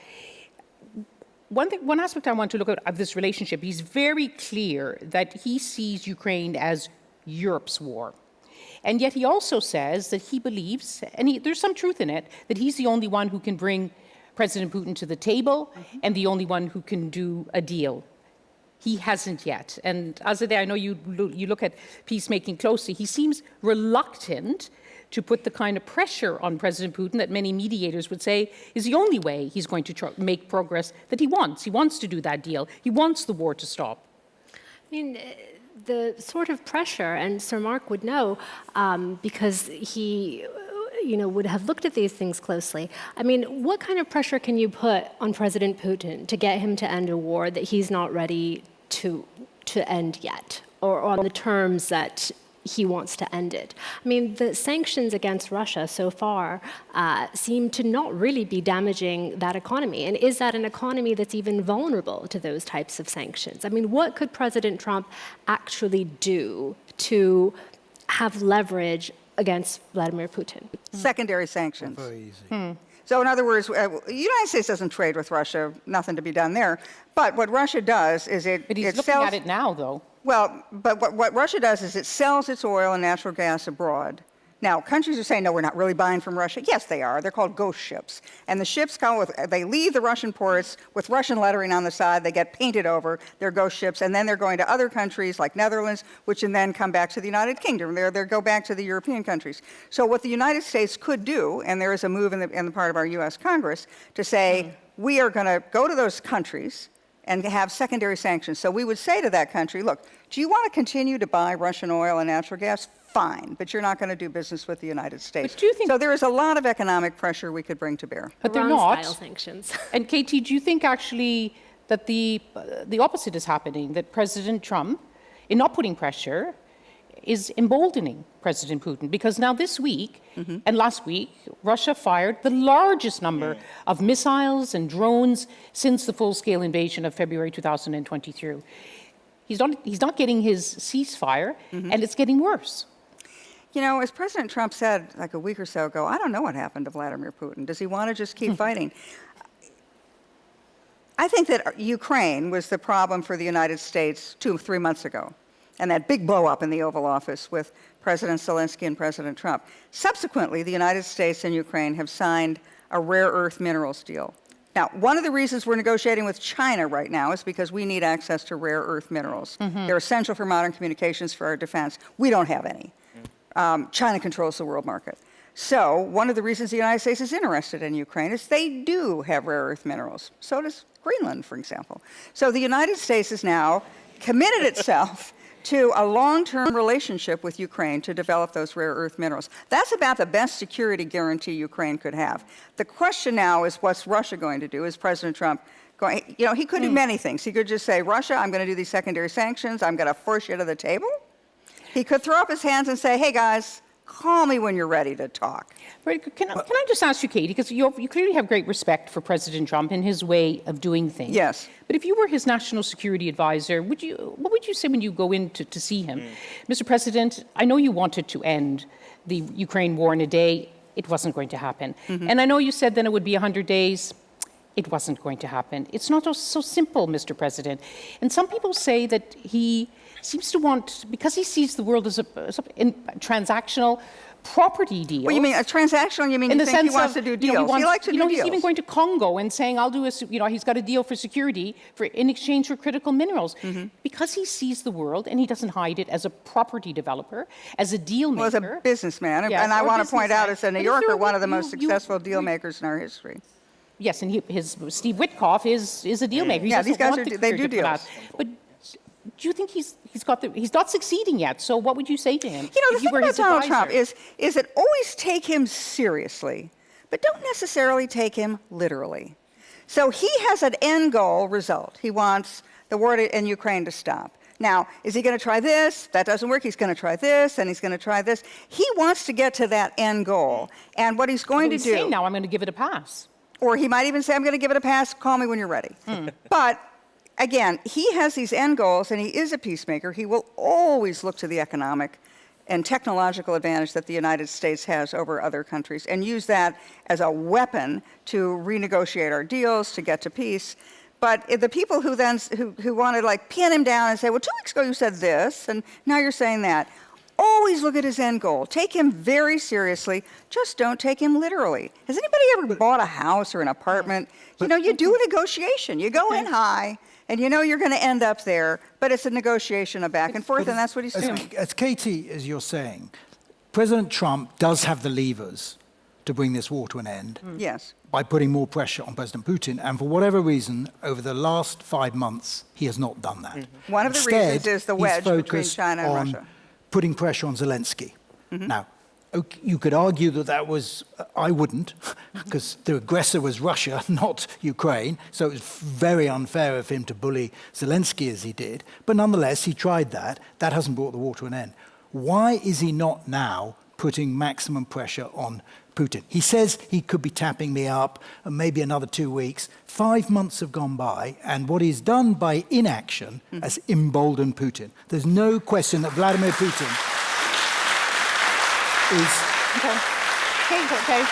One aspect I want to look at of this relationship, he's very clear that he sees Ukraine as Europe's war. And yet he also says that he believes, and there's some truth in it, that he's the only one who can bring President Putin to the table and the only one who can do a deal. he hasn't yet. And Azadeh, I know you look at peacemaking closely. He seems reluctant to put the kind of pressure on President Putin that many mediators would say is the only way he's going to make progress that he wants. He wants to do that deal. He wants the war to stop. I mean, the sort of pressure, and Sir Mark would know, because he would have looked at these things closely. I mean, what kind of pressure can you put on President Putin to get him to end a war that he's not ready to end yet, or on the terms that he wants to end it? I mean, the sanctions against Russia so far seem to not really be damaging that economy. And is that an economy that's even vulnerable to those types of sanctions? I mean, what could President Trump actually do to have leverage against Vladimir Putin? Secondary sanctions. Very easy. So in other words, the United States doesn't trade with Russia, nothing to be done there. But what Russia does is But he's looking at it now, though. Well, but what Russia does is it sells its oil and natural gas abroad. Now, countries are saying, no, we're not really buying from Russia. Yes, they are. They're called ghost ships. And the ships they leave the Russian ports with Russian lettering on the side. They get painted over. They're ghost ships. And then they're going to other countries like Netherlands, which can then come back to the United Kingdom. They go back to the European countries. So what the United States could do, and there is a move in the part of our U.S. Congress, to say, we are going to go to those countries and have secondary sanctions. So we would say to that country, look, do you want to continue to buy Russian oil and natural gas? Fine, but you're not going to do business with the United States. But do you think, so there is a lot of economic pressure we could bring to bear. But they're not. Iran-style sanctions. And Katie, do you think actually that the opposite is happening, that President Trump, in not putting pressure, is emboldening President Putin? Because now this week and last week, Russia fired the largest number of missiles and drones since the full-scale invasion of February 2023. He's not getting his ceasefire, and it's getting worse. You know, as President Trump said like a week or so ago, I don't know what happened to Vladimir Putin. Does he want to just keep fighting? I think that Ukraine was the problem for the United States 2 or 3 months ago, and that big blow-up in the Oval Office with President Zelensky and President Trump. Subsequently, the United States and Ukraine have signed a rare earth minerals deal. Now, one of the reasons we're negotiating with China right now is because we need access to rare earth minerals. They're essential for modern communications, for our defense. We don't have any. China controls the world market. So one of the reasons the United States is interested in Ukraine is they do have rare earth minerals. So does Greenland, for example. So the United States has now committed itself to a long-term relationship with Ukraine to develop those rare earth minerals. That's about the best security guarantee Ukraine could have. The question now is, what's Russia going to do? Is President Trump going, he could do many things. He could just say, Russia, I'm going to do these secondary sanctions. I'm going to force you to the table. He could throw up his hands and say, hey, guys, call me when you're ready to talk. Right. Can I just ask you, Katie, because you clearly have great respect for President Trump and his way of doing things. Yes. But if you were his national security advisor, what would you say when you go in to see him? Mr. President, I know you wanted to end the Ukraine war in a day. It wasn't going to happen. And I know you said then it would be 100 days. It wasn't going to happen. It's not so simple, Mr. President. And some people say that he seems to want, because he sees the world as a transactional property deal. Well, you mean a transactional? You mean you think he wants to do deals? He likes to do deals. He's even going to Congo and saying, "I'll do he's got a deal for security in exchange for critical minerals," because he sees the world and he doesn't hide it as a property developer, as a deal maker. Well, as a businessman, and I want to point out, as a New Yorker, one of the most successful deal makers in our history. Yes, and Steve Witkoff is a deal maker. Yeah, these guys they do deals. But do you think he's not succeeding yet? So what would you say to him? The thing about Donald Trump is that always take him seriously, but don't necessarily take him literally. So he has an end goal result. He wants the war in Ukraine to stop. Now, is he going to try this? That doesn't work. He's going to try this, and he's going to try this. He wants to get to that end goal. And what he's going to do... He's saying now, I'm going to give it a pass. Or he might even say, I'm going to give it a pass. Call me when you're ready. But... again, he has these end goals, and he is a peacemaker. He will always look to the economic and technological advantage that the United States has over other countries and use that as a weapon to renegotiate our deals, to get to peace. But the people who want to pin him down and say, well, 2 weeks ago you said this, and now you're saying that, Always look at his end goal. Take him very seriously. Just don't take him literally. Has anybody ever bought a house or an apartment? You know, you do a negotiation. You go in high, and you know you're going to end up there, but it's a negotiation of back and forth, and that's what he's doing. As Katie, as you're saying, President Trump does have the levers to bring this war to an end. Yes. By putting more pressure on President Putin. And for whatever reason, over the last 5 months, he has not done that. One of the reasons is the wedge between China and Russia. Putting pressure on Zelensky. Now, you could argue that that was, I wouldn't, because the aggressor was Russia, not Ukraine, so it was very unfair of him to bully Zelensky as he did, but nonetheless, he tried that. That hasn't brought the war to an end. Why is he not now putting maximum pressure on Putin? He says he could be tapping me up, and maybe another 2 weeks. 5 months have gone by, and what he's done by inaction has emboldened Putin. There's no question that Vladimir Putin is... Okay.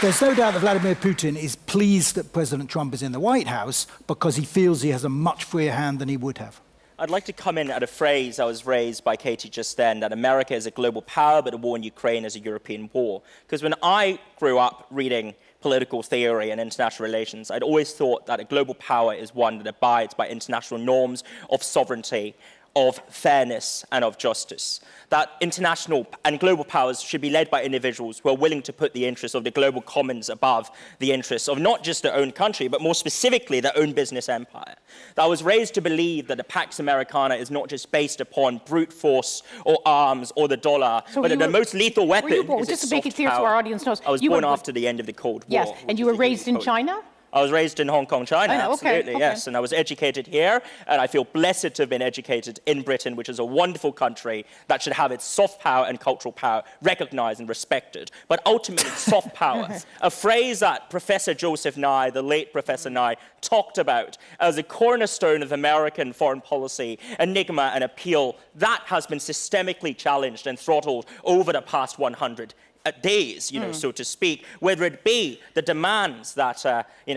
There's no doubt that Vladimir Putin is pleased that President Trump is in the White House because he feels he has a much freer hand than he would have. I'd like to come in at a phrase that was raised by Katie just then, that America is a global power, but a war in Ukraine is a European war. Because when I grew up reading political theory and international relations, I'd always thought that a global power is one that abides by international norms of sovereignty, of fairness, and of justice. That international and global powers should be led by individuals who are willing to put the interests of the global commons above the interests of not just their own country, but more specifically their own business empire. That I was raised to believe that the Pax Americana is not just based upon brute force or arms or the dollar, but that the most lethal weapon is just its to make it soft clear power. so our audience knows. I was born after the end of the Cold War. Yes, and you were raised in China? I was raised in Hong Kong, China, absolutely, okay. yes. And I was educated here, and I feel blessed to have been educated in Britain, which is a wonderful country that should have its soft power and cultural power recognized and respected. But ultimately, soft power, a phrase that Professor Joseph Nye, the late Professor Nye, talked about as a cornerstone of American foreign policy, enigma and appeal, that has been systemically challenged and throttled over the past 100 days, so to speak, whether it be the demands that,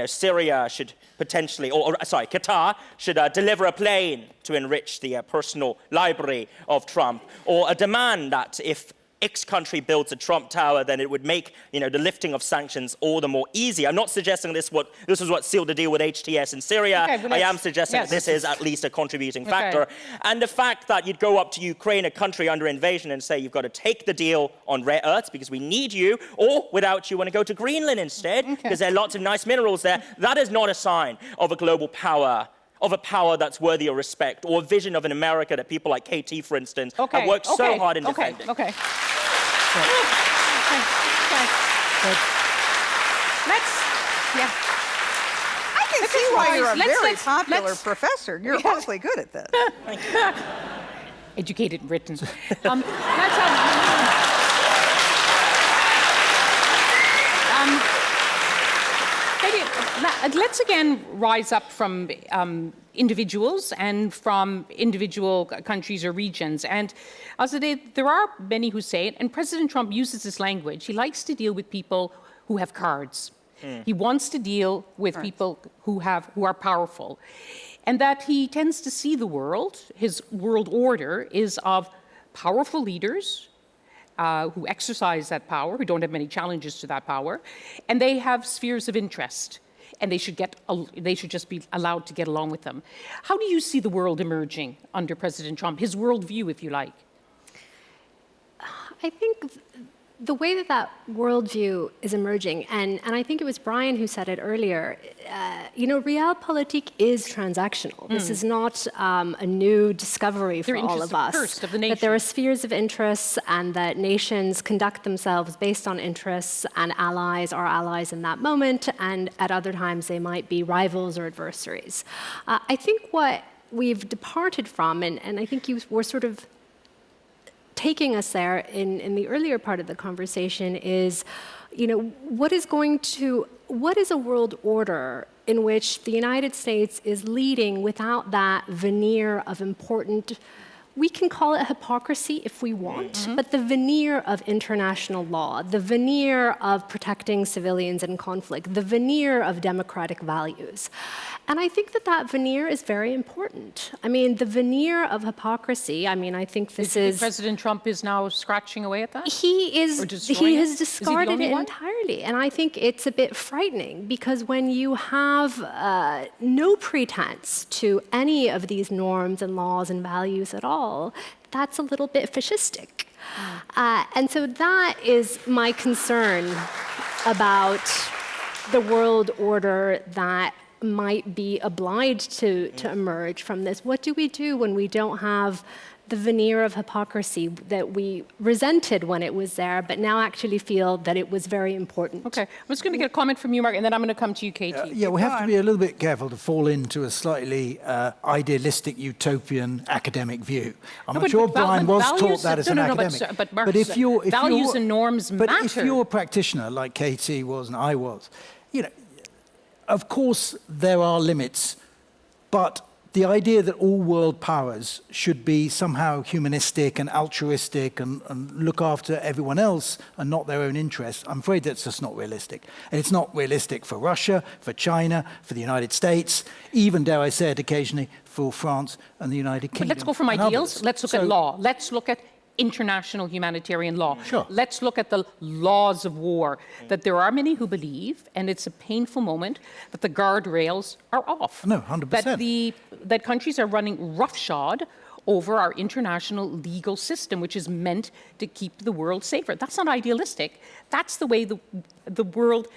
Syria should potentially, Qatar should deliver a plane to enrich the personal library of Trump, or a demand that if X country builds a Trump Tower, then it would make, the lifting of sanctions all the more easy. I'm not suggesting this is what sealed the deal with HTS in Syria. I am suggesting that this is at least a contributing factor. And the fact that you'd go up to Ukraine, a country under invasion, and say you've got to take the deal on rare earths because we need you, or without you want to go to Greenland instead because there are lots of nice minerals there, that is not a sign of a global power, of a power that's worthy of respect, or a vision of an America that people like KT, for instance, have worked so hard in defending. I can see why you're a very popular professor. You're awfully good at this. Thank you. Educated in Britain. Let's again rise up from individuals and from individual countries or regions. And Azadeh, there are many who say it, and President Trump uses this language. He likes to deal with people who have cards. He wants to deal with people who are powerful. And that he tends to see the world, his world order is of powerful leaders who exercise that power, who don't have many challenges to that power, and they have spheres of interest. And they should just be allowed to get along with them. How do you see the world emerging under President Trump, his worldview, if you like? I think the way that worldview is emerging, and I think it was Brian who said it earlier, realpolitik is transactional. This is not a new discovery for all of us. First of the nation. That there are spheres of interests and that nations conduct themselves based on interests, and allies are allies in that moment, and at other times they might be rivals or adversaries. I think what we've departed from, and I think you were sort of taking us there in the earlier part of the conversation, is, what is a world order in which the United States is leading without that veneer of important we can call it hypocrisy if we want, but the veneer of international law, the veneer of protecting civilians in conflict, the veneer of democratic values. And I think that that veneer is very important. I mean, the veneer of hypocrisy, I mean, I think this is... President Trump is now scratching away at that? He has discarded it entirely. And I think it's a bit frightening because when you have no pretense to any of these norms and laws and values at all, that's a little bit fascistic. And so that is my concern about the world order that might be obliged to emerge from this. What do we do when we don't have the veneer of hypocrisy that we resented when it was there, but now actually feel that it was very important? Okay, I'm just going to get a comment from you, Mark, and then I'm going to come to you, Katie. Yeah, we have to be a little bit careful to fall into a slightly idealistic, utopian academic view. I'm not sure Brian was taught that as an academic. But Mark, values and norms matter. But if you're a practitioner like Katie was and I was, of course there are limits, but the idea that all world powers should be somehow humanistic and altruistic and look after everyone else and not their own interests, I'm afraid that's just not realistic. And it's not realistic for Russia, for China, for the United States, even, dare I say it occasionally, for France and the United Kingdom. But let's go from ideals. Let's look at law. Let's look at international humanitarian law. Sure. Let's look at the laws of war, that there are many who believe, and it's a painful moment, that the guardrails are off. No, 100%. That countries are running roughshod over our international legal system, which is meant to keep the world safer. That's not idealistic. That's the way the world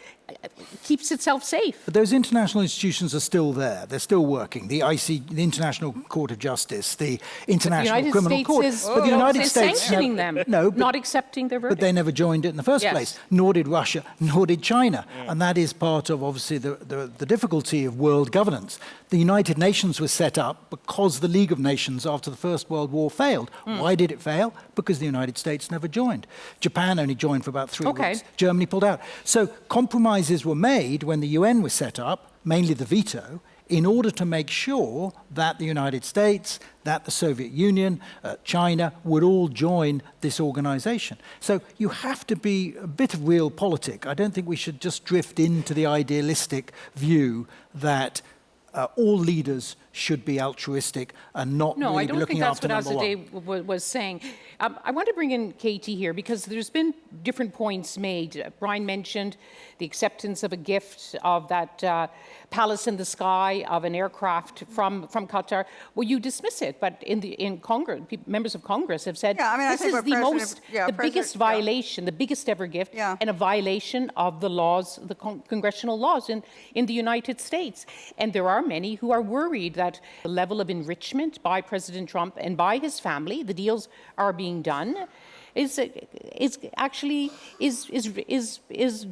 keeps itself safe. But those international institutions are still there. They're still working. The the International Court of Justice, the International Criminal Court. But the United States sanctioning them, not accepting their verdict. But they never joined it in the first place. Nor did Russia, nor did China. And that is part of, obviously, the difficulty of world governance. The United Nations was set up because the League of Nations, after the First World War, failed. Why did it fail? Because the United States never joined. Japan only joined for about 3 weeks. Germany pulled out. So compromises were made when the UN was set up, mainly the veto, in order to make sure that the United States, that the Soviet Union, China would all join this organization. So you have to be a bit of realpolitik. I don't think we should just drift into the idealistic view that all leaders should be altruistic and not really be looking after number one. No, I don't think that's what Azadeh was saying. I want to bring in Katie here because there's been different points made. Brian mentioned the acceptance of a gift of that palace in the sky of an aircraft from Qatar. Well, you dismiss it, but in Congress, members of Congress have said this is the biggest violation, the biggest ever gift, and a violation of the laws, the congressional laws in the United States. And there are many who are worried that the level of enrichment by President Trump and by his family, the deals are being done, is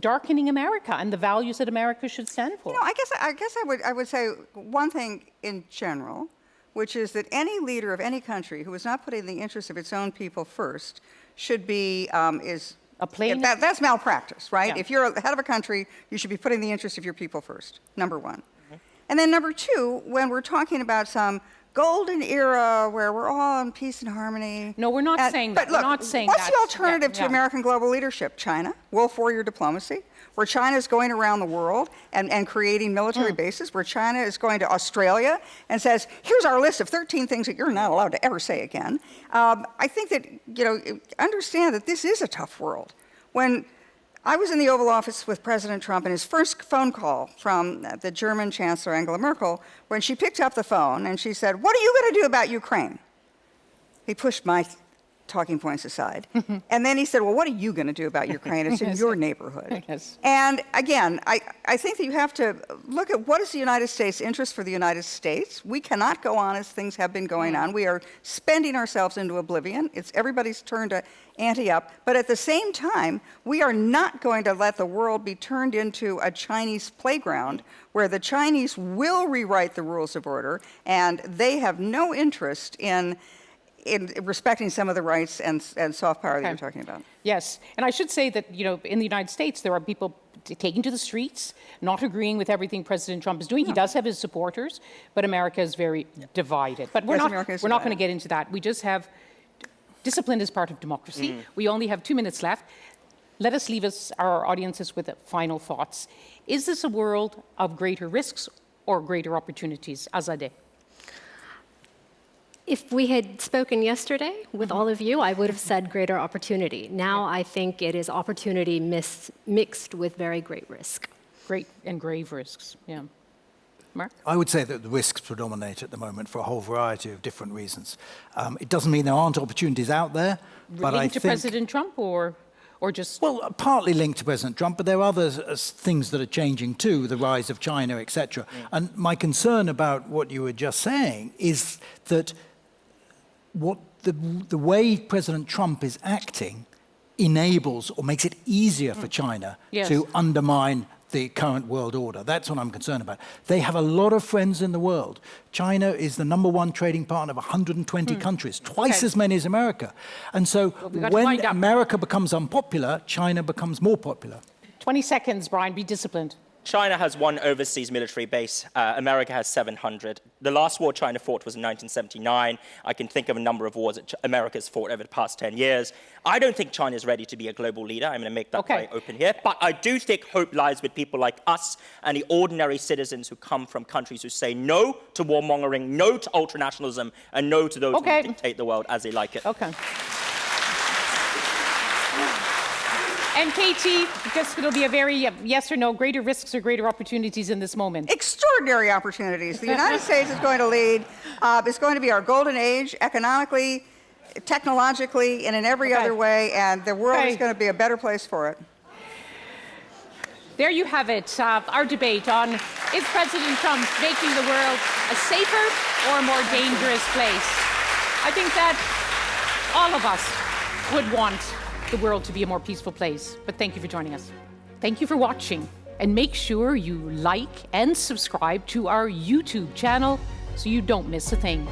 darkening America and the values that America should stand for. I guess I would say one thing in general, which is that any leader of any country who is not putting the interests of its own people first should be that's malpractice, right? Yeah. If you're the head of a country, you should be putting the interests of your people first. Number one. And then number two, when we're talking about some golden era where we're all in peace and harmony. No, we're not saying that. But look, we're not saying what's the alternative to American global leadership? China, Wolf Warrior diplomacy, where China is going around the world and creating military bases, where China is going to Australia and says, here's our list of 13 things that you're not allowed to ever say again. I think that, understand that this is a tough world. When I was in the Oval Office with President Trump, and his first phone call from the German Chancellor Angela Merkel, when she picked up the phone and she said, what are you going to do about Ukraine? He pushed my talking points aside. And then he said, well, what are you going to do about Ukraine? It's in your neighborhood. Yes. And again, I think that you have to look at what is the United States' interest for the United States. We cannot go on as things have been going on. We are spending ourselves into oblivion. It's everybody's turn to ante up. But at the same time, we are not going to let the world be turned into a Chinese playground where the Chinese will rewrite the rules of order, and they have no interest in respecting some of the rights and soft power that you're talking about. Yes, and I should say that in the United States there are people taking to the streets, not agreeing with everything President Trump is doing. He does have his supporters, but America is very divided. But we're not going to get into that. We just have discipline is part of democracy. We only have 2 minutes left. Let us leave our audiences with final thoughts. Is this a world of greater risks or greater opportunities? Azadeh. If we had spoken yesterday with all of you, I would have said greater opportunity. Now I think it is opportunity mixed with very great risk. Great and grave risks, yeah. Mark? I would say that the risks predominate at the moment for a whole variety of different reasons. It doesn't mean there aren't opportunities out there, but I think... Linked to President Trump or just... Well, partly linked to President Trump, but there are other things that are changing too, the rise of China, etc. And my concern about what you were just saying is that what the way President Trump is acting enables or makes it easier for China to undermine the current world order. That's what I'm concerned about. They have a lot of friends in the world. China is the #1 trading partner of 120 countries, twice as many as America. And so when America becomes unpopular, China becomes more popular. 20 seconds, Brian, be disciplined. China has 1 overseas military base. America has 700. The last war China fought was in 1979. I can think of a number of wars that America's fought over the past 10 years. I don't think China is ready to be a global leader. I'm going to make that very open here. But I do think hope lies with people like us and the ordinary citizens who come from countries who say no to warmongering, no to ultranationalism, and no to those who dictate the world as they like it. Okay. And Katie, just it'll be a very yes or no, greater risks or greater opportunities in this moment? Extraordinary opportunities. The United States is going to lead. It's going to be our golden age, economically, technologically, and in every other way, and the world is going to be a better place for it. There you have it, our debate on is President Trump making the world a safer or a more dangerous place? I think that all of us would want the world to be a more peaceful place. But thank you for joining us. Thank you for watching. And make sure you like and subscribe to our YouTube channel so you don't miss a thing.